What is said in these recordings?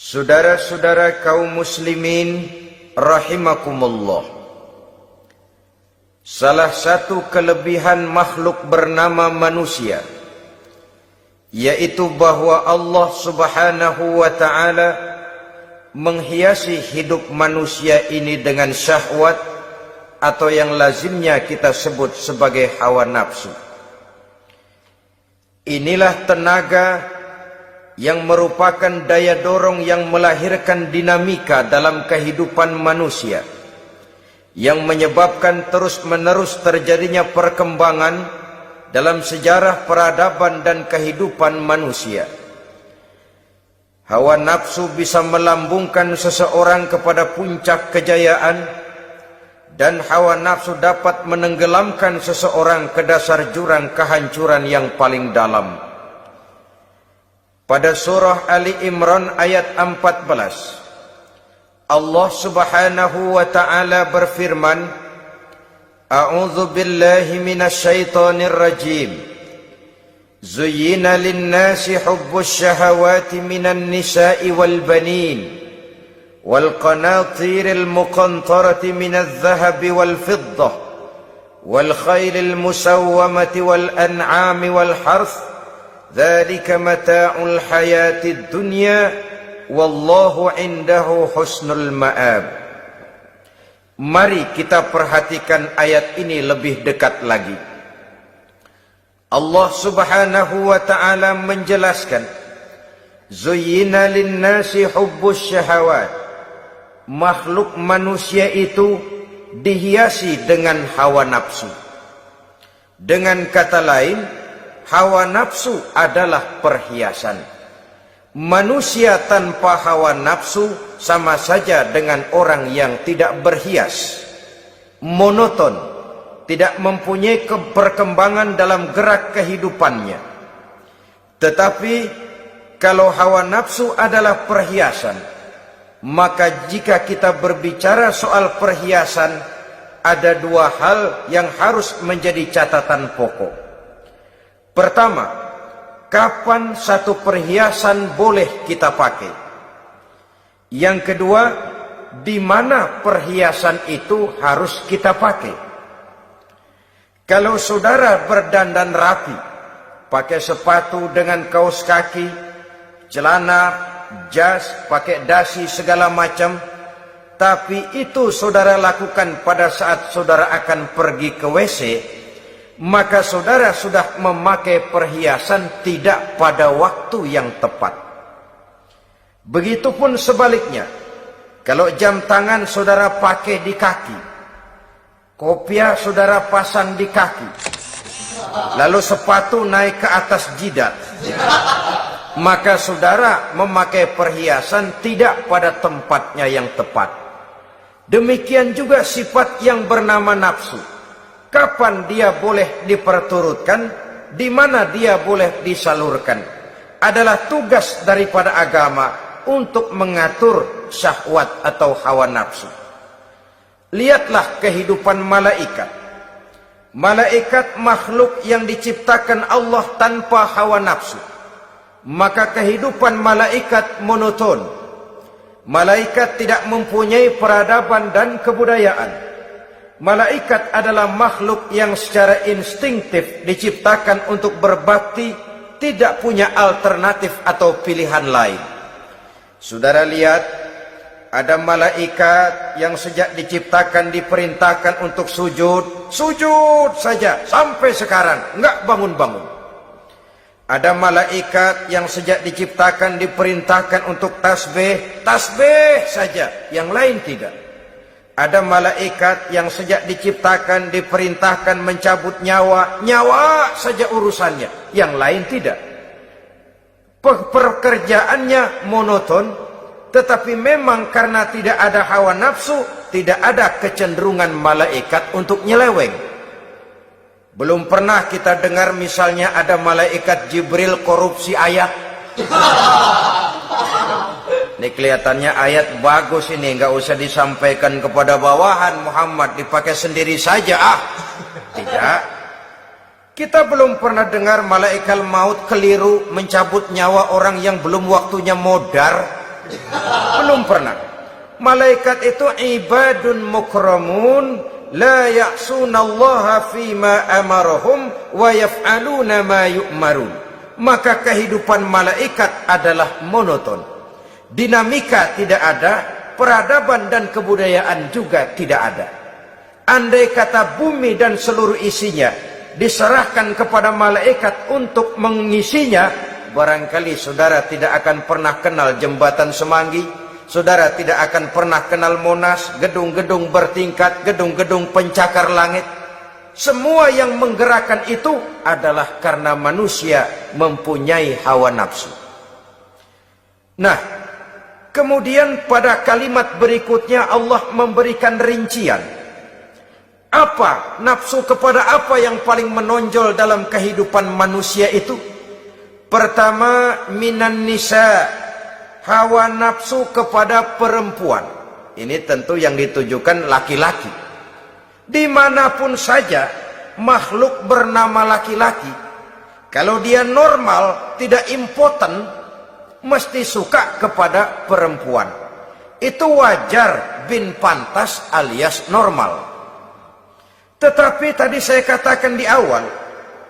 Saudara-saudara kaum muslimin rahimakumullah, salah satu kelebihan makhluk bernama manusia yaitu bahwa Allah Subhanahu wa ta'ala menghiasi hidup manusia ini dengan syahwat atau yang lazimnya kita sebut sebagai hawa nafsu. Inilah tenaga yang merupakan daya dorong yang melahirkan dinamika dalam kehidupan manusia, yang menyebabkan terus-menerus terjadinya perkembangan dalam sejarah peradaban dan kehidupan manusia. Hawa nafsu bisa melambungkan seseorang kepada puncak kejayaan, dan hawa nafsu dapat menenggelamkan seseorang ke dasar jurang kehancuran yang paling dalam. Pada surah Ali Imran ayat 14, Allah Subhanahu wa ta'ala berfirman, A'udzu billahi minasyaitonir rajim. Zuyyina lin-nasi hubbus syahawati minan nisa'i wal banin wal qanatiril muqantarati minadh dhahabi wal fiddah wal khaylil musawwamati wal an'ami wal harth. Dzalika mata'ul hayatid dunya wallahu 'indahu husnul ma'ab. Mari kita perhatikan ayat ini lebih dekat lagi. Allah Subhanahu wa ta'ala menjelaskan, Zuyyina lin-nasi hubbus syahawat. Makhluk manusia itu dihiasi dengan hawa nafsu. Dengan kata lain, hawa nafsu adalah perhiasan. Manusia tanpa hawa nafsu sama saja dengan orang yang tidak berhias, monoton, tidak mempunyai perkembangan dalam gerak kehidupannya. Tetapi kalau hawa nafsu adalah perhiasan, maka jika kita berbicara soal perhiasan, ada dua hal yang harus menjadi catatan pokok. Pertama, kapan satu perhiasan boleh kita pakai? Yang kedua, di mana perhiasan itu harus kita pakai? Kalau saudara berdandan rapi, pakai sepatu dengan kaos kaki, celana, jas, pakai dasi segala macam, tapi itu saudara lakukan pada saat saudara akan pergi ke WC, maka saudara sudah memakai perhiasan tidak pada waktu yang tepat. Begitupun sebaliknya, kalau jam tangan saudara pakai di kaki, kopiah saudara pasang di kaki, lalu sepatu naik ke atas jidat, maka saudara memakai perhiasan tidak pada tempatnya yang tepat. Demikian juga sifat yang bernama nafsu. Kapan dia boleh diperturutkan, di mana dia boleh disalurkan, adalah tugas daripada agama untuk mengatur syahwat atau hawa nafsu. Lihatlah kehidupan malaikat. Malaikat makhluk yang diciptakan Allah tanpa hawa nafsu. Maka kehidupan malaikat monoton. Malaikat tidak mempunyai peradaban dan kebudayaan. Malaikat adalah makhluk yang secara instinktif diciptakan untuk berbakti, tidak punya alternatif atau pilihan lain. Saudara lihat, ada malaikat yang sejak diciptakan diperintahkan untuk sujud, sujud saja sampai sekarang, enggak bangun-bangun. Ada malaikat yang sejak diciptakan diperintahkan untuk tasbih, tasbih saja, yang lain tidak. Ada malaikat yang sejak diciptakan diperintahkan mencabut nyawa, nyawa saja urusannya, yang lain tidak. Pekerjaannya monoton, tetapi memang karena tidak ada hawa nafsu, tidak ada kecenderungan malaikat untuk nyeleweng. Belum pernah kita dengar misalnya ada malaikat Jibril korupsi ayat. Ini kelihatannya ayat bagus ini, nggak usah disampaikan kepada bawahan Muhammad, dipakai sendiri saja. Tidak. Kita belum pernah dengar malaikat maut keliru mencabut nyawa orang yang belum waktunya modar. Belum pernah. Malaikat itu ibadun mukramun la ya'sunallaha fima amarahum wa yaf'aluna ma yu'marun. Maka kehidupan malaikat adalah monoton. Dinamika tidak ada, peradaban dan kebudayaan juga tidak ada. Andai kata bumi dan seluruh isinya diserahkan kepada malaikat untuk mengisinya, barangkali saudara tidak akan pernah kenal jembatan Semanggi, saudara tidak akan pernah kenal Monas, gedung-gedung bertingkat, gedung-gedung pencakar langit. Semua yang menggerakkan itu adalah karena manusia mempunyai hawa nafsu. Nah, kemudian pada kalimat berikutnya Allah memberikan rincian. Apa nafsu kepada apa yang paling menonjol dalam kehidupan manusia itu? Pertama, minan nisa, hawa nafsu kepada perempuan. Ini tentu yang ditujukan laki-laki. Dimanapun saja makhluk bernama laki-laki, kalau dia normal, tidak impoten, mesti suka kepada perempuan. Itu wajar, bin pantas alias normal. Tetapi tadi saya katakan di awal,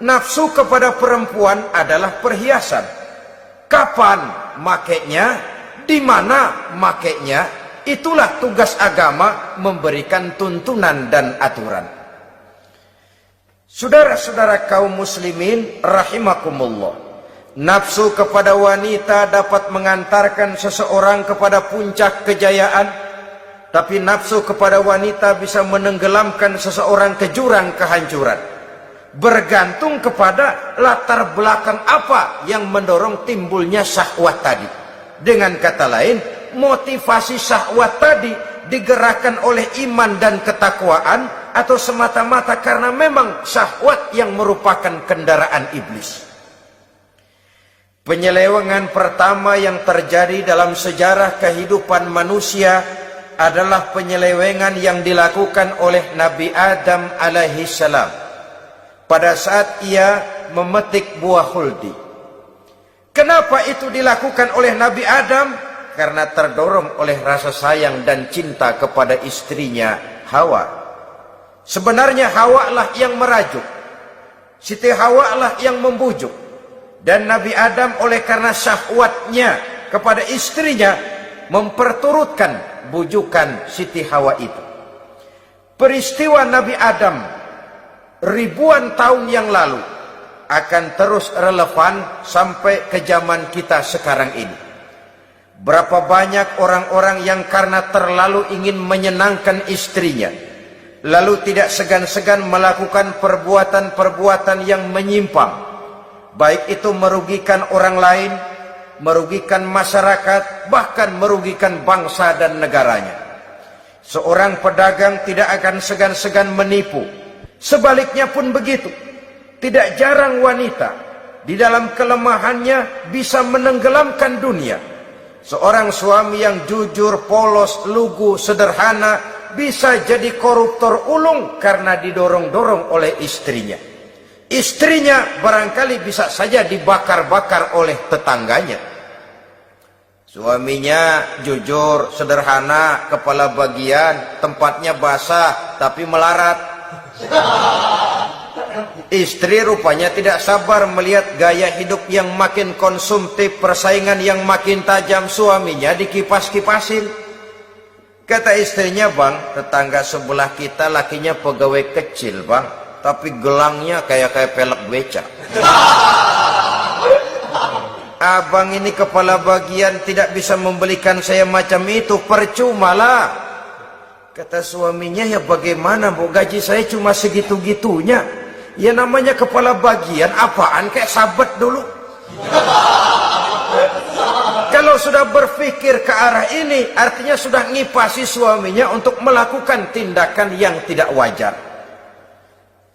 nafsu kepada perempuan adalah perhiasan. Kapan makainya, di mana makainya, itulah tugas agama memberikan tuntunan dan aturan. Saudara-saudara kaum muslimin rahimakumullah, nafsu kepada wanita dapat mengantarkan seseorang kepada puncak kejayaan, tapi nafsu kepada wanita bisa menenggelamkan seseorang ke jurang kehancuran. Bergantung kepada latar belakang apa yang mendorong timbulnya syahwat tadi. Dengan kata lain, motivasi syahwat tadi digerakkan oleh iman dan ketakwaan, atau semata-mata karena memang syahwat yang merupakan kendaraan iblis. Penyelewengan pertama yang terjadi dalam sejarah kehidupan manusia adalah penyelewengan yang dilakukan oleh Nabi Adam alaihi salam pada saat ia memetik buah khuldi. Kenapa itu dilakukan oleh Nabi Adam? Karena terdorong oleh rasa sayang dan cinta kepada istrinya Hawa. Sebenarnya Hawa lah yang merajuk, Siti Hawa lah yang membujuk, dan Nabi Adam oleh karena syahwatnya kepada istrinya memperturutkan bujukan Siti Hawa itu. Peristiwa Nabi Adam ribuan tahun yang lalu akan terus relevan sampai ke zaman kita sekarang ini. Berapa banyak orang-orang yang karena terlalu ingin menyenangkan istrinya, lalu tidak segan-segan melakukan perbuatan-perbuatan yang menyimpang, baik itu merugikan orang lain, merugikan masyarakat, bahkan merugikan bangsa dan negaranya. Seorang pedagang tidak akan segan-segan menipu. Sebaliknya pun begitu. Tidak jarang wanita di dalam kelemahannya bisa menenggelamkan dunia. Seorang suami yang jujur, polos, lugu, sederhana bisa jadi koruptor ulung karena didorong-dorong oleh istrinya. Istrinya barangkali bisa saja dibakar-bakar oleh tetangganya. Suaminya jujur, sederhana, kepala bagian, tempatnya basah tapi melarat. Istri rupanya tidak sabar melihat gaya hidup yang makin konsumtif, persaingan yang makin tajam. Suaminya dikipas-kipasin. Kata istrinya, "Bang, tetangga sebelah kita lakinya pegawai kecil, Bang, tapi gelangnya kayak pelek beca. Abang ini kepala bagian tidak bisa membelikan saya macam itu, percuma lah." Kata suaminya, "Ya bagaimana, Bu, gaji saya cuma segitu-gitunya. Ya namanya kepala bagian, apaan, kayak sabet dulu." Kalau sudah berpikir ke arah ini, artinya sudah ngipasi suaminya untuk melakukan tindakan yang tidak wajar.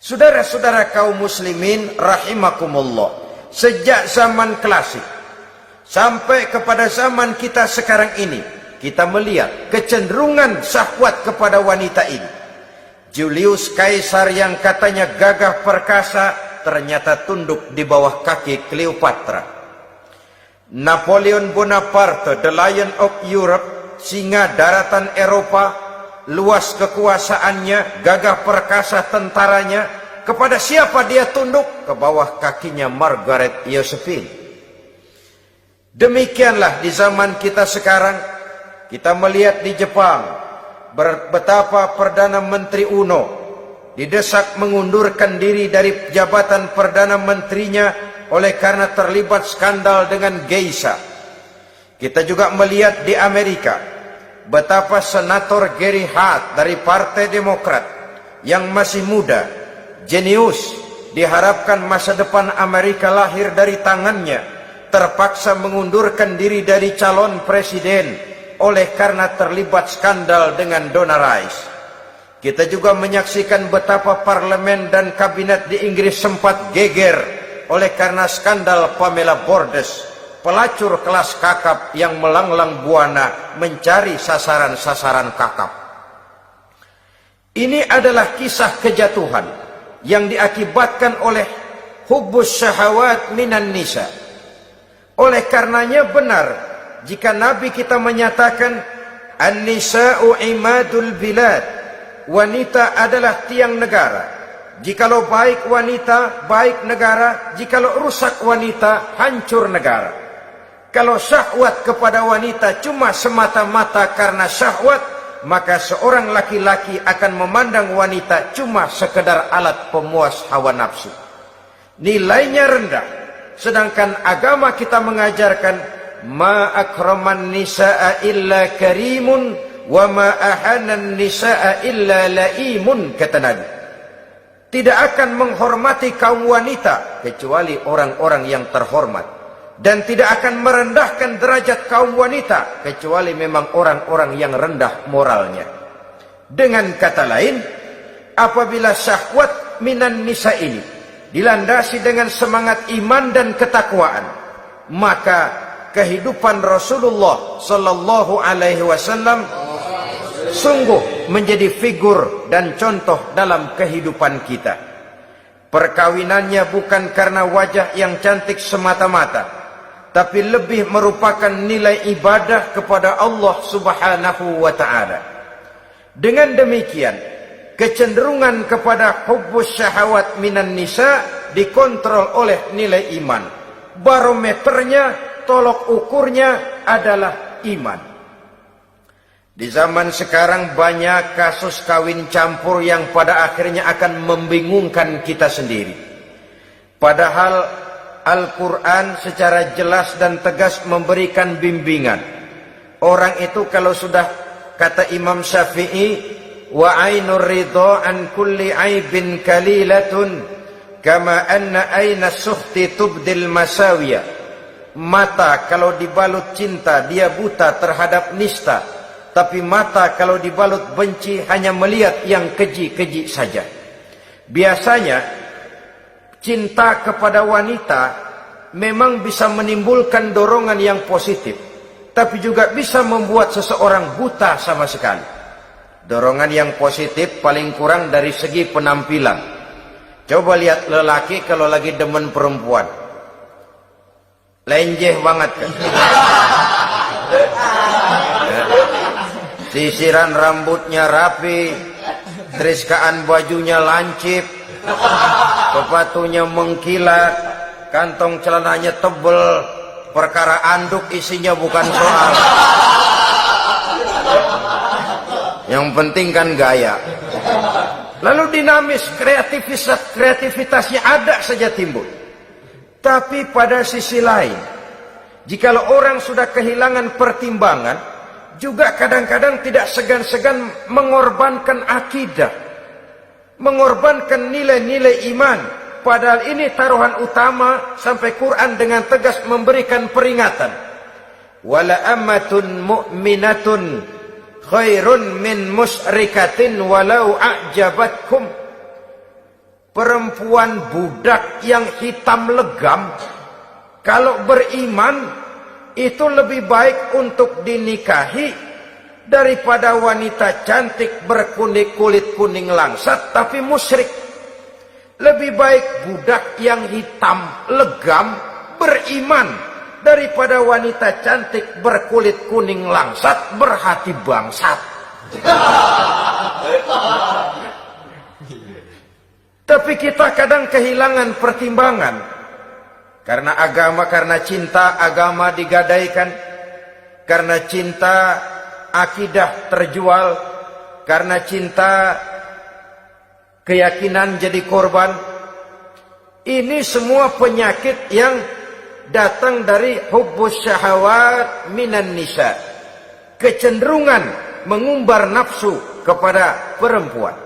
Saudara-saudara kaum muslimin rahimakumullah, sejak zaman klasik sampai kepada zaman kita sekarang ini, kita melihat kecenderungan syahwat kepada wanita ini. Julius Kaisar yang katanya gagah perkasa ternyata tunduk di bawah kaki Cleopatra. Napoleon Bonaparte, the Lion of Europe, singa daratan Eropa, luas kekuasaannya, gagah perkasa tentaranya, kepada siapa dia tunduk? Ke bawah kakinya Margaret Josephine. Demikianlah di zaman kita sekarang, kita melihat di Jepang, betapa Perdana Menteri Uno didesak mengundurkan diri dari jabatan Perdana Menterinya oleh karena terlibat skandal dengan geisha. Kita juga melihat di Amerika, betapa Senator Gary Hart dari Partai Demokrat yang masih muda, jenius, diharapkan masa depan Amerika lahir dari tangannya, terpaksa mengundurkan diri dari calon presiden oleh karena terlibat skandal dengan Donna Rice. Kita juga menyaksikan betapa parlemen dan kabinet di Inggris sempat geger oleh karena skandal Pamela Bordes, pelacur kelas kakap yang melanglang buana mencari sasaran-sasaran kakap. Ini adalah kisah kejatuhan yang diakibatkan oleh hubbus syahawat minan nisa. Oleh karenanya benar jika Nabi kita menyatakan an-nisa'u imadul bilad, wanita adalah tiang negara. Jikalau baik wanita, baik negara. Jikalau rusak wanita, hancur negara. Kalau syahwat kepada wanita cuma semata-mata karena syahwat, maka seorang laki-laki akan memandang wanita cuma sekedar alat pemuas hawa nafsu. Nilainya rendah. Sedangkan agama kita mengajarkan ma akraman nisaa illa karimun wa ma ahanan nisaa illa laimun, kata Nabi. Tidak akan menghormati kaum wanita kecuali orang-orang yang terhormat, dan tidak akan merendahkan derajat kaum wanita kecuali memang orang-orang yang rendah moralnya. Dengan kata lain, apabila syahwat minan nisa ini dilandasi dengan semangat iman dan ketakwaan, maka kehidupan Rasulullah sallallahu alaihi wasallam sungguh menjadi figur dan contoh dalam kehidupan kita. Perkawinannya bukan karena wajah yang cantik semata-mata, tapi lebih merupakan nilai ibadah kepada Allah Subhanahu wa ta'ala. Dengan demikian, kecenderungan kepada hubbus syahawat minan nisa dikontrol oleh nilai iman. Barometernya, tolok ukurnya adalah iman. Di zaman sekarang banyak kasus kawin campur yang pada akhirnya akan membingungkan kita sendiri. Padahal Al-Quran secara jelas dan tegas memberikan bimbingan. Orang itu kalau sudah, kata Imam Syafi'i, wa ainur ridha an kulli aibin kalilatun kama anna aina suhti tubdil masawiya. Mata kalau dibalut cinta dia buta terhadap nista, tapi mata kalau dibalut benci hanya melihat yang keji-keji saja. Biasanya cinta kepada wanita memang bisa menimbulkan dorongan yang positif, tapi juga bisa membuat seseorang buta sama sekali. Dorongan yang positif paling kurang dari segi penampilan. Coba lihat lelaki kalau lagi demen perempuan, lenjeh banget kan. Sisiran rambutnya rapi, teriskaan bajunya lancip, sepatunya mengkilat, kantong celananya tebel, perkara anduk isinya bukan soal. Yang penting kan gaya. Lalu dinamis, kreativitasnya ada saja timbul. Tapi pada sisi lain, jikalau orang sudah kehilangan pertimbangan, juga kadang-kadang tidak segan-segan mengorbankan akidah, mengorbankan nilai-nilai iman. Padahal ini taruhan utama, sampai Quran dengan tegas memberikan peringatan. Wala ammatun mu'minatun khairun min musyrikatin walau a'jabatkum. Perempuan budak yang hitam legam, kalau beriman, itu lebih baik untuk dinikahi daripada wanita cantik berkulit kuning langsat tapi musyrik. Lebih baik budak yang hitam legam beriman daripada wanita cantik berkulit kuning langsat berhati bangsat. Tapi kita kadang kehilangan pertimbangan. Karena agama, karena cinta agama digadaikan. Karena cinta akidah terjual. Karena cinta keyakinan jadi korban. Ini semua penyakit yang datang dari hubbus syahawat minan nisa. Kecenderungan mengumbar nafsu kepada perempuan.